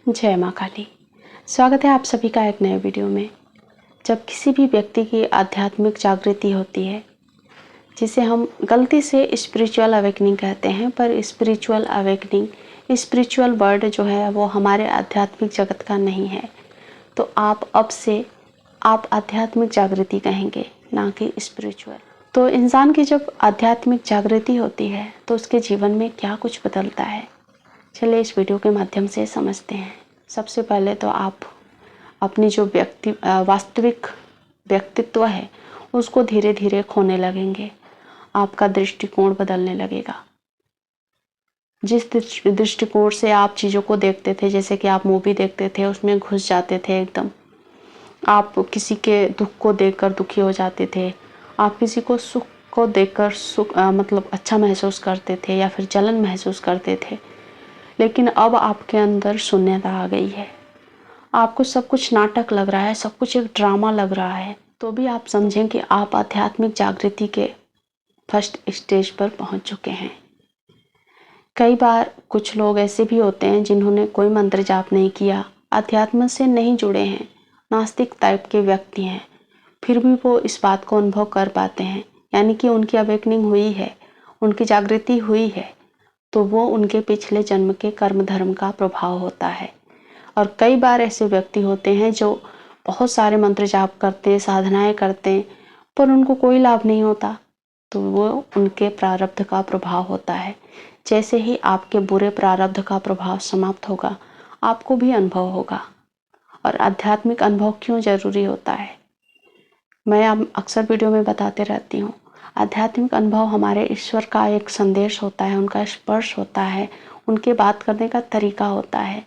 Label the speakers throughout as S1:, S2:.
S1: जय माँ काली। स्वागत है आप सभी का एक नए वीडियो में। जब किसी भी व्यक्ति की आध्यात्मिक जागृति होती है, जिसे हम गलती से स्पिरिचुअल अवेकनिंग कहते हैं, पर स्पिरिचुअल अवेकनिंग, स्पिरिचुअल वर्ड जो है वो हमारे आध्यात्मिक जगत का नहीं है। तो आप अब से आप आध्यात्मिक जागृति कहेंगे, ना कि स्पिरिचुअल। तो इंसान की जब आध्यात्मिक जागृति होती है तो उसके जीवन में क्या कुछ बदलता है, चलिए इस वीडियो के माध्यम से समझते हैं। सबसे पहले तो आप अपनी जो वास्तविक व्यक्तित्व है उसको धीरे धीरे खोने लगेंगे। आपका दृष्टिकोण बदलने लगेगा। जिस दृष्टिकोण से आप चीज़ों को देखते थे, जैसे कि आप मूवी देखते थे, उसमें घुस जाते थे एकदम। आप किसी के दुख को देखकर दुखी हो जाते थे। आप किसी को सुख को देखकर मतलब अच्छा महसूस करते थे या फिर जलन महसूस करते थे। लेकिन अब आपके अंदर शून्यता आ गई है। आपको सब कुछ नाटक लग रहा है, सब कुछ एक ड्रामा लग रहा है। तो भी आप समझें कि आप आध्यात्मिक जागृति के फर्स्ट स्टेज पर पहुंच चुके हैं। कई बार कुछ लोग ऐसे भी होते हैं जिन्होंने कोई मंत्र जाप नहीं किया, अध्यात्म से नहीं जुड़े हैं, नास्तिक टाइप के व्यक्ति हैं, फिर भी वो इस बात को अनुभव कर पाते हैं, यानी कि उनकी अवेकनिंग हुई है, उनकी जागृति हुई है। तो वो उनके पिछले जन्म के कर्म धर्म का प्रभाव होता है। और कई बार ऐसे व्यक्ति होते हैं जो बहुत सारे मंत्र जाप करते, साधनाएं करते, पर उनको कोई लाभ नहीं होता। तो वो उनके प्रारब्ध का प्रभाव होता है। जैसे ही आपके बुरे प्रारब्ध का प्रभाव समाप्त होगा, आपको भी अनुभव होगा। और आध्यात्मिक अनुभव क्यों जरूरी होता है, मैं अक्सर वीडियो में बताते रहती हूँ। आध्यात्मिक अनुभव हमारे ईश्वर का एक संदेश होता है, उनका स्पर्श होता है, उनके बात करने का तरीका होता है।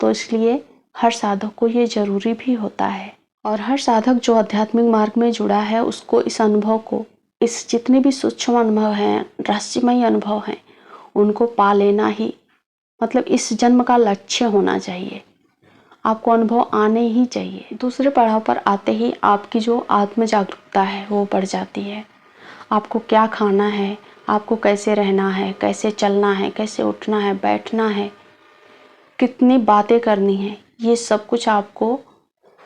S1: तो इसलिए हर साधक को ये जरूरी भी होता है। और हर साधक जो आध्यात्मिक मार्ग में जुड़ा है उसको इस अनुभव को, इस जितने भी सूक्ष्म अनुभव हैं, रहस्यमय अनुभव हैं, उनको पा लेना ही मतलब इस जन्म का लक्ष्य होना चाहिए। आपको अनुभव आने ही चाहिए। दूसरे पड़ाव पर आते ही आपकी जो आत्म जागरूकता है वो बढ़ जाती है। आपको क्या खाना है, आपको कैसे रहना है, कैसे चलना है, कैसे उठना है, बैठना है, कितनी बातें करनी है, ये सब कुछ आपको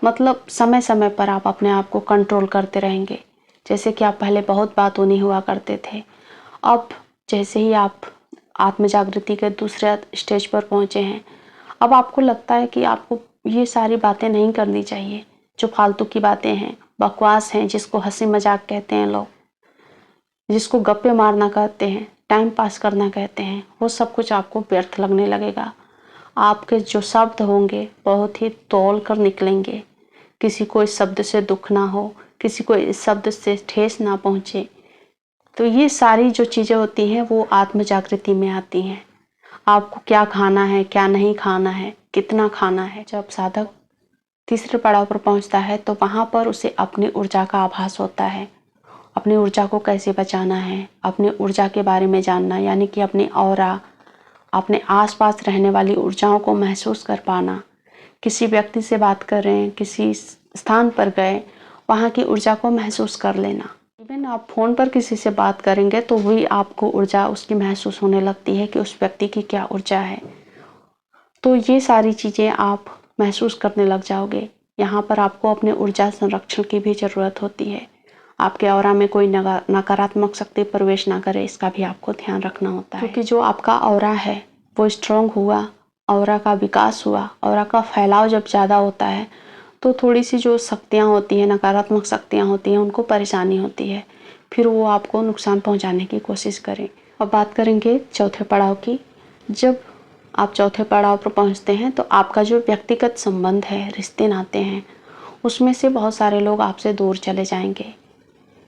S1: मतलब समय समय पर आप अपने आप को कंट्रोल करते रहेंगे। जैसे कि आप पहले बहुत बातूनी हुआ करते थे, अब जैसे ही आप आत्म जागृति के दूसरे स्टेज पर पहुंचे हैं, अब आपको लगता है कि आपको ये सारी बातें नहीं करनी चाहिए, जो फालतू की बातें हैं, बकवास हैं, जिसको हंसी मजाक कहते हैं लोग, जिसको गप्पे मारना कहते हैं, टाइम पास करना कहते हैं, वो सब कुछ आपको व्यर्थ लगने लगेगा। आपके जो शब्द होंगे बहुत ही तौल कर निकलेंगे। किसी को इस शब्द से दुख ना हो, किसी को इस शब्द से ठेस ना पहुंचे। तो ये सारी जो चीज़ें होती हैं वो आत्म जागृति में आती हैं। आपको क्या खाना है, क्या नहीं खाना है, कितना खाना है। जब साधक तीसरे पड़ाव पर पहुंचता है तो वहाँ पर उसे अपनी ऊर्जा का आभास होता है। अपनी ऊर्जा को कैसे बचाना है, अपनी ऊर्जा के बारे में जानना, यानी कि अपनी ऑरा, अपने आसपास रहने वाली ऊर्जाओं को महसूस कर पाना। किसी व्यक्ति से बात कर रहे हैं, किसी स्थान पर गए, वहाँ की ऊर्जा को महसूस कर लेना। इवन आप फ़ोन पर किसी से बात करेंगे तो भी आपको ऊर्जा उसकी महसूस होने लगती है कि उस व्यक्ति की क्या ऊर्जा है। तो ये सारी चीज़ें आप महसूस करने लग जाओगे। यहाँ पर आपको अपने ऊर्जा संरक्षण की भी ज़रूरत होती है। आपके ऑरा में कोई नकारात्मक शक्ति प्रवेश ना करे, इसका भी आपको ध्यान रखना होता है। क्योंकि जो आपका ऑरा है वो स्ट्रॉन्ग हुआ, ऑरा का विकास हुआ, ऑरा का फैलाव जब ज़्यादा होता है तो थोड़ी सी जो शक्तियाँ होती हैं, नकारात्मक शक्तियाँ होती हैं, उनको परेशानी होती है, फिर वो आपको नुकसान पहुँचाने की कोशिश करें। अब बात करेंगे चौथे पड़ाव की। जब आप चौथे पड़ाव पर पहुँचते हैं तो आपका जो व्यक्तिगत संबंध है, रिश्ते नाते हैं, उसमें से बहुत सारे लोग आपसे दूर चले जाएंगे।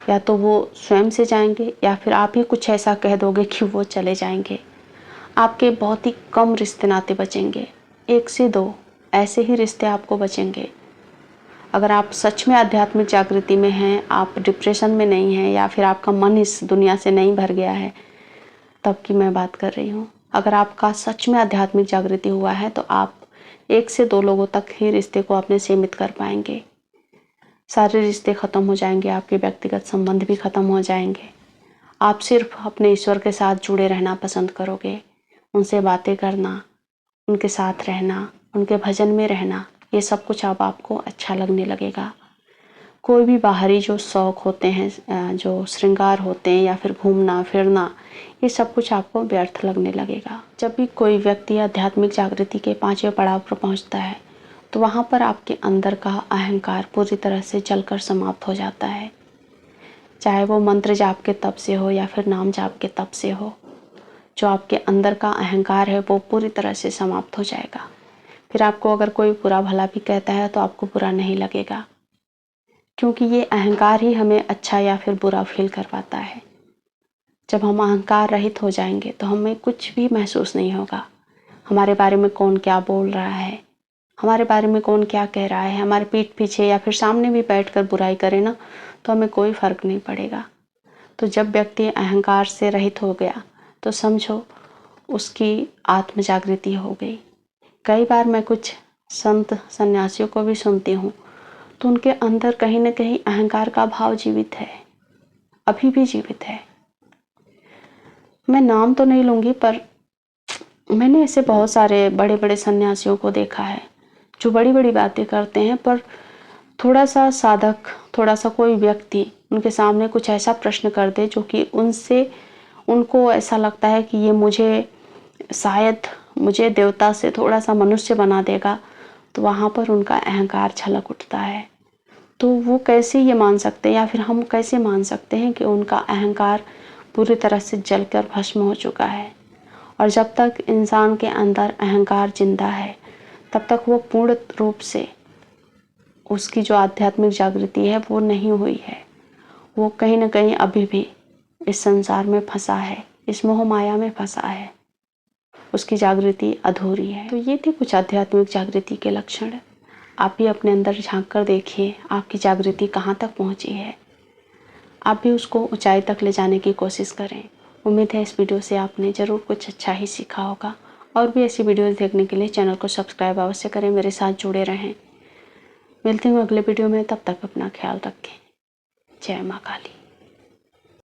S1: या तो वो स्वयं से जाएंगे या फिर आप ही कुछ ऐसा कह दोगे कि वो चले जाएंगे। आपके बहुत ही कम रिश्ते नाते बचेंगे, 1 से 2 ऐसे ही रिश्ते आपको बचेंगे। अगर आप सच में आध्यात्मिक जागृति में हैं, आप डिप्रेशन में नहीं हैं, या फिर आपका मन इस दुनिया से नहीं भर गया है, तब की मैं बात कर रही हूँ। अगर आपका सच में आध्यात्मिक जागृति हुआ है तो आप 1 से 2 लोगों तक ही रिश्ते को अपने सीमित कर पाएंगे। सारे रिश्ते ख़त्म हो जाएंगे, आपके व्यक्तिगत संबंध भी ख़त्म हो जाएंगे। आप सिर्फ अपने ईश्वर के साथ जुड़े रहना पसंद करोगे, उनसे बातें करना, उनके साथ रहना, उनके भजन में रहना, ये सब कुछ अब आपको अच्छा लगने लगेगा। कोई भी बाहरी जो शौक़ होते हैं, जो श्रृंगार होते हैं या फिर घूमना फिरना, ये सब कुछ आपको व्यर्थ लगने लगेगा। जब भी कोई व्यक्ति आध्यात्मिक जागृति के 5वें पड़ाव पर पहुंचता है तो वहाँ पर आपके अंदर का अहंकार पूरी तरह से जलकर समाप्त हो जाता है। चाहे वो मंत्र जाप के तप से हो या फिर नाम जाप के तप से हो, जो आपके अंदर का अहंकार है वो पूरी तरह से समाप्त हो जाएगा। फिर आपको अगर कोई बुरा भला भी कहता है तो आपको बुरा नहीं लगेगा, क्योंकि ये अहंकार ही हमें अच्छा या फिर बुरा फील करवाता है। जब हम अहंकार रहित हो जाएंगे तो हमें कुछ भी महसूस नहीं होगा। हमारे बारे में कौन क्या बोल रहा है, हमारे बारे में कौन क्या कह रहा है, हमारे पीठ पीछे या फिर सामने भी बैठकर बुराई करे ना, तो हमें कोई फ़र्क नहीं पड़ेगा। तो जब व्यक्ति अहंकार से रहित हो गया तो समझो उसकी आत्म जागृति हो गई। कई बार मैं कुछ संत सन्यासियों को भी सुनती हूँ तो उनके अंदर कहीं ना कहीं अहंकार का भाव जीवित है, अभी भी जीवित है। मैं नाम तो नहीं लूँगी, पर मैंने ऐसे बहुत सारे बड़े बड़े सन्यासियों को देखा है जो बड़ी बड़ी बातें करते हैं, पर थोड़ा सा साधक, थोड़ा सा कोई व्यक्ति उनके सामने कुछ ऐसा प्रश्न कर दे जो कि उनको ऐसा लगता है कि ये शायद मुझे देवता से थोड़ा सा मनुष्य बना देगा, तो वहाँ पर उनका अहंकार छलक उठता है। तो वो कैसे ये मान सकते हैं, या फिर हम कैसे मान सकते हैं कि उनका अहंकार पूरी तरह से जलकर भस्म हो चुका है। और जब तक इंसान के अंदर अहंकार जिंदा है तब तक वो पूर्ण रूप से, उसकी जो आध्यात्मिक जागृति है वो नहीं हुई है। वो कहीं ना कहीं अभी भी इस संसार में फंसा है, इस मोह माया में फंसा है, उसकी जागृति अधूरी है। तो ये थे कुछ आध्यात्मिक जागृति के लक्षण। आप भी अपने अंदर झांक कर देखिए आपकी जागृति कहाँ तक पहुँची है। आप भी उसको ऊंचाई तक ले जाने की कोशिश करें। उम्मीद है इस वीडियो से आपने ज़रूर कुछ अच्छा ही सीखा होगा। और भी ऐसी वीडियोस देखने के लिए चैनल को सब्सक्राइब अवश्य करें, मेरे साथ जुड़े रहें। मिलती हूँ अगले वीडियो में, तब तक अपना ख्याल रखें। जय माँ काली।